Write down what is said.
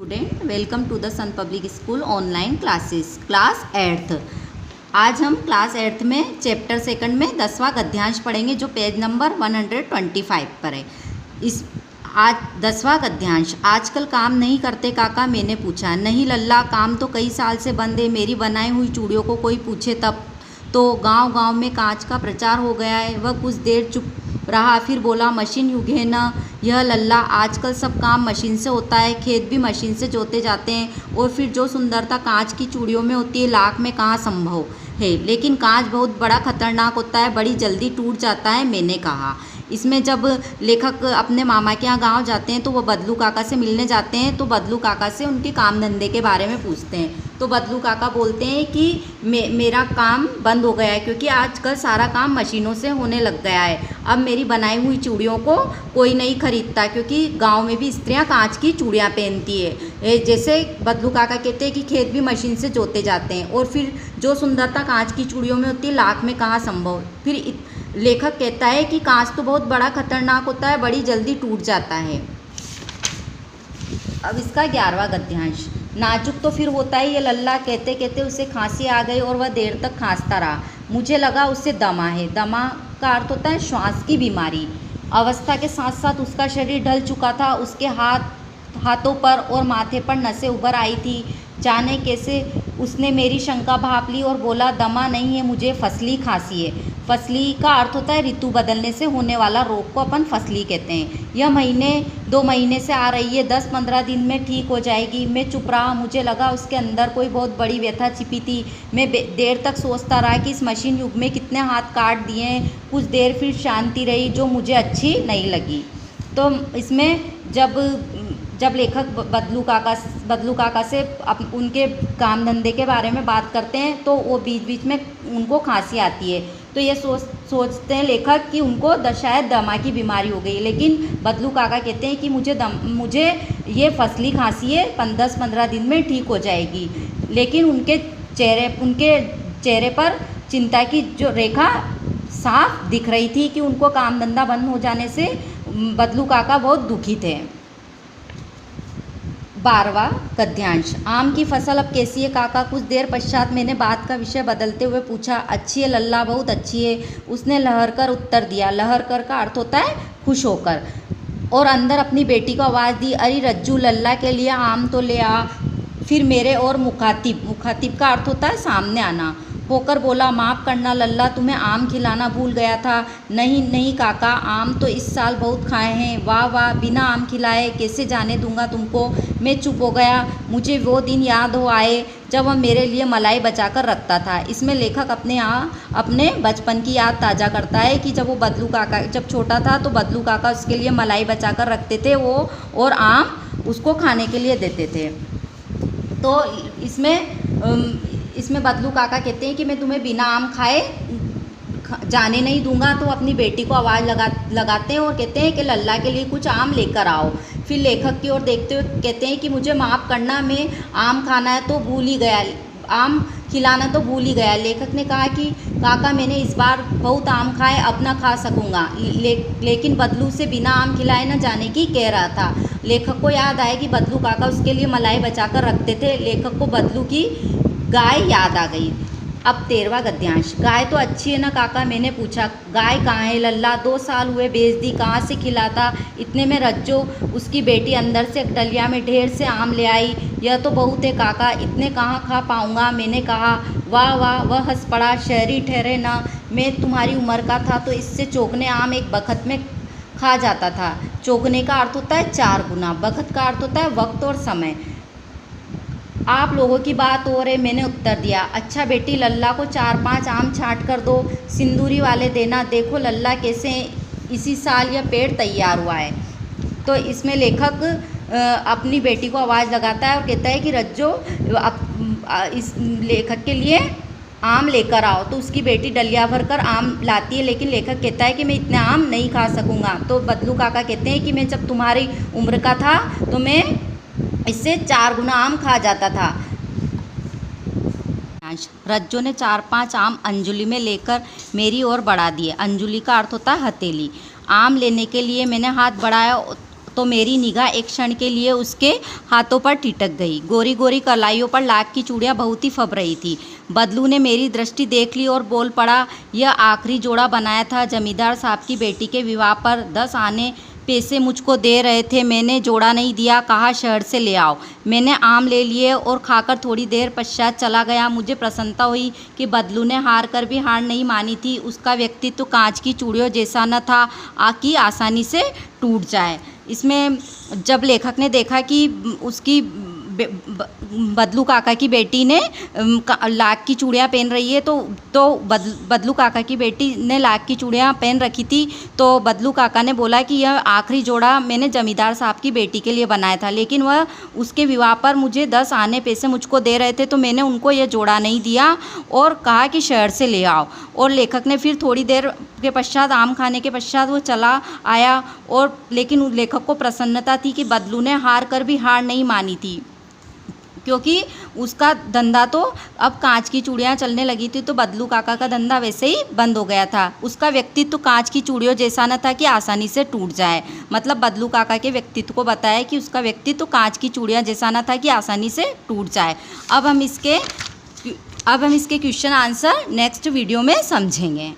Student, welcome to the Sun Public School online classes class 8th। आज हम class 8th में chapter 2 में 10वां गद्यांश पढ़ेंगे जो पेज नंबर 125 पर है। इस आज 10वां गद्यांश। आजकल काम नहीं करते काका, मैंने पूछा। नहीं लल्ला, काम तो कई साल से बंद है। मेरी बनाई हुई चूड़ियों को कोई पूछे तब तो। गांव गांव में कांच का प्रचार हो गया है। वह कुछ देर चुप रहा, फिर बोला, मशीन युग है ना यह लल्ला। आजकल सब काम मशीन से होता है, खेत भी मशीन से जोते जाते हैं। और फिर जो सुंदरता कांच की चूड़ियों में होती है, लाख में कहाँ संभव है। लेकिन कांच बहुत बड़ा खतरनाक होता है, बड़ी जल्दी टूट जाता है, मैंने कहा। इसमें जब लेखक अपने मामा के यहाँ गाँव जाते हैं तो वो बदलू काका से मिलने जाते हैं। तो बदलू काका से उनके काम धंधे के बारे में पूछते हैं। तो बदलू काका बोलते हैं कि मेरा काम बंद हो गया है क्योंकि आजकल सारा काम मशीनों से होने लग गया है। अब मेरी बनाई हुई चूड़ियों को कोई नहीं खरीदता क्योंकि गांव में भी स्त्रियां कांच की चूड़ियां पहनती है। जैसे बदलू काका कहते हैं कि खेत भी मशीन से जोते जाते हैं और फिर जो सुंदरता कांच की चूड़ियों में होती है, लाख में कहाँ संभव। फिर लेखक कहता है कि कांच तो बहुत बड़ा खतरनाक होता है, बड़ी जल्दी टूट जाता है। अब इसका 11वां गद्यांश। नाजुक तो फिर होता ही ये लल्ला। कहते कहते उसे खांसी आ गई और वह देर तक खांसता रहा। मुझे लगा उससे दमा है। दमा का अर्थ होता है श्वास की बीमारी। अवस्था के साथ साथ उसका शरीर ढल चुका था। उसके हाथों पर और माथे पर नसें उभर आई थी। जाने कैसे उसने मेरी शंका भाप ली और बोला, दमा नहीं है, मुझे फसली खांसी है। फसली का अर्थ होता है ऋतु बदलने से होने वाला रोग को अपन फसली कहते हैं। यह महीने 2 महीने से आ रही है, 10-15 दिन में ठीक हो जाएगी। मैं चुप रहा। मुझे लगा उसके अंदर कोई बहुत बड़ी व्यथा छिपी थी। मैं देर तक सोचता रहा कि इस मशीन युग में कितने हाथ काट दिए हैं। कुछ देर फिर शांति रही जो मुझे अच्छी नहीं लगी। तो इसमें जब लेखक बदलू काका से उनके काम धंधे के बारे में बात करते हैं तो वो बीच बीच में उनको खांसी आती है। तो ये सोचते हैं लेखक कि उनको शायद दमा की बीमारी हो गई। लेकिन बदलू काका कहते हैं कि मुझे ये फसली खांसी है, 10-15 दिन में ठीक हो जाएगी। लेकिन उनके चेहरे पर चिंता की जो रेखा साफ दिख रही थी कि उनको काम धंधा बंद हो जाने से बदलू काका बहुत दुखी थे। 12वां गद्यांश। आम की फसल अब कैसी है काका? कुछ देर पश्चात मैंने बात का विषय बदलते हुए पूछा। अच्छी है लल्ला, बहुत अच्छी है, उसने लहर कर उत्तर दिया। लहर कर का अर्थ होता है खुश होकर। और अंदर अपनी बेटी को आवाज़ दी, अरे रज्जू, लल्ला के लिए आम तो ले आ। फिर मेरे और मुखातिब का अर्थ होता है सामने आना होकर बोला, माफ़ करना लल्ला, तुम्हें आम खिलाना भूल गया था। नहीं काका, आम तो इस साल बहुत खाए हैं। वाह वाह, बिना आम खिलाए कैसे जाने दूंगा तुमको। मैं चुप हो गया। मुझे वो दिन याद हो आए जब वह मेरे लिए मलाई बचा कर रखता था। इसमें लेखक अपने बचपन की याद ताज़ा करता है कि जब वो बदलू काका जब छोटा था तो बदलू काका उसके लिए मलाई बचा कर रखते थे वो, और आम उसको खाने के लिए देते थे। तो इसमें बदलू काका कहते हैं कि मैं तुम्हें बिना आम खाए जाने नहीं दूंगा। तो अपनी बेटी को आवाज़ लगाते हैं और कहते हैं कि लल्ला के लिए कुछ आम लेकर आओ। फिर लेखक की ओर देखते हुए कहते हैं कि मुझे माफ़ करना, मैं आम खाना है तो भूल ही गया, आम खिलाना तो भूल ही गया। लेखक ने कहा कि काका, मैंने इस बार बहुत आम खाए, अब ना खा सकूँगा। लेकिन बदलू से बिना आम खिलाए न जाने की कह रहा था। लेखक को याद आया कि बदलू काका उसके लिए मलाई बचा कर रखते थे। लेखक को बदलू की गाय याद आ गई। अब 13वां गद्यांश। गाय तो अच्छी है ना काका, मैंने पूछा। गाय कहाँ है लल्ला? 2 साल हुए बेच दी, कहाँ से खिलाता। इतने में रज्जो, उसकी बेटी, अंदर से एक डलिया में ढेर से आम ले आई। यह तो बहुत है काका, इतने कहाँ खा पाऊँगा, मैंने कहा। वाह वाह, वह हंस पड़ा। शहरी ठहरे ना, मैं तुम्हारी उम्र का था तो इससे चौगने आम एक बखत में खा जाता था। चौगने का अर्थ होता है 4 गुना, बखत का अर्थ होता है वक्त और समय। आप लोगों की बात हो रही, मैंने उत्तर दिया। अच्छा बेटी, लल्ला को 4-5 आम छांट कर दो, सिंदूरी वाले देना। देखो लल्ला कैसे इसी साल यह पेड़ तैयार हुआ है। तो इसमें लेखक अपनी बेटी को आवाज़ लगाता है और कहता है कि रज्जो, इस लेखक के लिए आम लेकर आओ। तो उसकी बेटी डलिया भर कर आम लाती है, लेकिन लेखक कहता है कि मैं इतने आम नहीं खा सकूँगा। तो बदलू काका कहते हैं कि मैं जब तुम्हारी उम्र का था तो मैं इससे 4 गुना आम खा जाता था। रज्जो ने 4-5 आम अंजुली में लेकर मेरी ओर बढ़ा दिए। अंजुली का अर्थ होता है हथेली। आम लेने के लिए मैंने हाथ बढ़ाया तो मेरी निगाह एक क्षण के लिए उसके हाथों पर ठिठक गई। गोरी गोरी कलाइयों पर लाख की चूड़ियाँ बहुत ही फब रही थी। बदलू ने मेरी दृष्टि देख ली और बोल पड़ा, यह आखिरी जोड़ा बनाया था। जमींदार साहब की बेटी के विवाह पर 10 आने पैसे मुझको दे रहे थे। मैंने जोड़ा नहीं दिया, कहा शहर से ले आओ। मैंने आम ले लिए और खाकर थोड़ी देर पश्चात चला गया। मुझे प्रसन्नता हुई कि बदलू ने हार कर भी हार नहीं मानी थी। उसका व्यक्तित्व कांच की चूड़ियों जैसा न था कि आसानी से टूट जाए। इसमें जब लेखक ने देखा कि उसकी बदलू काका की बेटी ने लाख की चूड़ियाँ पहन रही है, तो बदलू काका की बेटी ने लाख की चूड़ियाँ पहन रखी थी, तो बदलू काका ने बोला कि यह आखिरी जोड़ा मैंने जमींदार साहब की बेटी के लिए बनाया था, लेकिन वह उसके विवाह पर मुझे 10 आने पैसे मुझको दे रहे थे, तो मैंने उनको यह जोड़ा नहीं दिया और कहा कि शहर से ले आओ। और लेखक ने फिर थोड़ी देर के पश्चात, आम खाने के पश्चात वो चला आया, और लेकिन लेखक को प्रसन्नता थी कि बदलू ने हार कर भी हार नहीं मानी थी, क्योंकि उसका धंधा तो अब कांच की चूड़ियाँ चलने लगी थी, तो बदलू काका का धंधा वैसे ही बंद हो गया था। उसका व्यक्तित्व कांच की चूड़ियों जैसा न था कि आसानी से टूट जाए। मतलब बदलू काका के व्यक्तित्व को बताया कि उसका व्यक्तित्व कांच की चूड़ियाँ जैसा न था कि आसानी से टूट जाए। अब हम इसके क्वेश्चन आंसर नेक्स्ट वीडियो में समझेंगे।